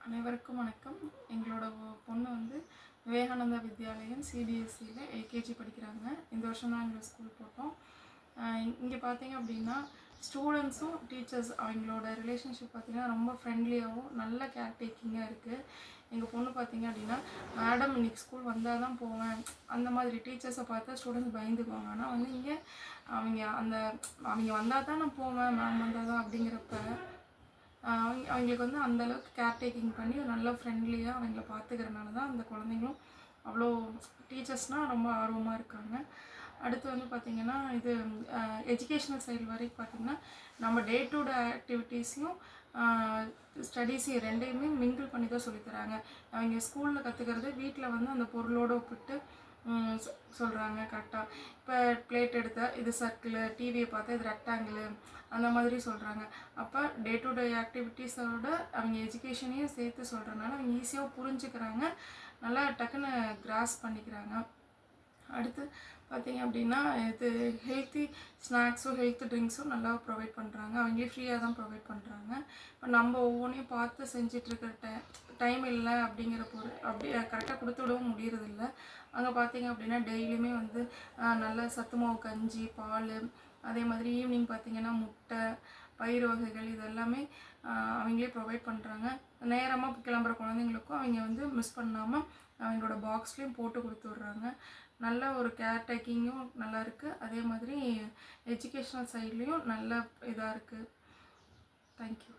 அனைவருக்கும் வணக்கம். எங்களோட பொண்ணு வந்து விவேகானந்தா வித்யாலயம் சிபிஎஸ்சியில் எல்கேஜி படிக்கிறாங்க. இந்த வருஷம் தான் எங்களை ஸ்கூல் போட்டோம். இங்கே பார்த்தீங்க அப்படின்னா ஸ்டூடெண்ட்ஸும் டீச்சர்ஸ் அவங்களோட ரிலேஷன்ஷிப் பார்த்திங்கன்னா ரொம்ப ஃப்ரெண்ட்லியாகவும் நல்ல கேர் டேக்கிங்காக இருக்குது. எங்கள் பொண்ணு பார்த்திங்க அப்படின்னா மேடம் இன்றைக்கி ஸ்கூல் வந்தால் தான் போவேன் அந்த மாதிரி டீச்சர்ஸை பார்த்தா ஸ்டூடெண்ட்ஸ் பயந்துக்குவாங்க. ஆனால் வந்து இங்கே அவங்க வந்தால் தான் நான் போவேன், மேம் வந்தால் தான் அப்படிங்கிறப்ப அவங்களுக்கு வந்து அந்தளவுக்கு கேர் டேக்கிங் பண்ணி நல்ல ஃப்ரெண்ட்லியாக அவங்கள பார்த்துக்கிறனால தான் அந்த குழந்தைங்களும் அவ்வளோ டீச்சர்ஸ்னால் ரொம்ப ஆர்வமாக இருக்காங்க. அடுத்து வந்து பார்த்திங்கன்னா இது எஜுகேஷ்னல் சைடு வரைக்கும் பார்த்திங்கன்னா நம்ம டே டு டே ஆக்டிவிட்டீஸையும் ஸ்டடீஸையும் ரெண்டையுமே மிங்கிள் பண்ணி தான் சொல்லித்தராங்க. அவங்க ஸ்கூலில் கற்றுக்கிறது வீட்டில் வந்து அந்த பொருளோடு ஒப்பிட்டு சொல்கிறாங்க கரெக்டாக. இப்போ பிளேட் எடுத்தால் இது சர்க்கிள், டிவியை பார்த்தா இது ரெக்டாங்கிள் அந்த மாதிரி சொல்கிறாங்க. அப்போ டே டு டே ஆக்டிவிட்டீஸோட அவங்க எஜுகேஷனையும் சேர்த்து சொல்கிறனால அவங்க ஈஸியாக புரிஞ்சுக்கிறாங்க, நல்லா டக்குன்னு கிராஸ் பண்ணிக்கிறாங்க. அடுத்து பார்த்திங்க அப்படின்னா இது ஹெல்த்தி ஸ்நாக்ஸும் ஹெல்த் ட்ரிங்க்ஸும் நல்லா ப்ரொவைட் பண்ணுறாங்க. அவங்களே ஃப்ரீயாக தான் ப்ரொவைட் பண்ணுறாங்க. இப்போ நம்ம ஒவ்வொன்றையும் பார்த்து செஞ்சிட்ருக்கிற டைம் இல்லை அப்படிங்கிற பொருள் அப்படி கரெக்டாக கொடுத்து விடவும் முடியறதில்ல. அங்கே பார்த்திங்க அப்படின்னா டெய்லியுமே வந்து நல்ல சத்து மாவு கஞ்சி, பால், அதே மாதிரி ஈவினிங் பார்த்திங்கன்னா முட்டை, பயிறு வகைகள் இதெல்லாமே அவங்களே ப்ரொவைட் பண்ணுறாங்க. நேரமாக கிளம்புற குழந்தைங்களுக்கும் அவங்க வந்து மிஸ் பண்ணாமல் அவங்களோட பாக்ஸ்லேயும் போட்டு கொடுத்து விட்றாங்க. நல்ல ஒரு கேர் டேக்கிங்கும் நல்லா இருக்குது. அதே மாதிரி எஜுகேஷ்னல் சைட்லேயும் நல்ல இதாக இருக்குது. தேங்க்யூ.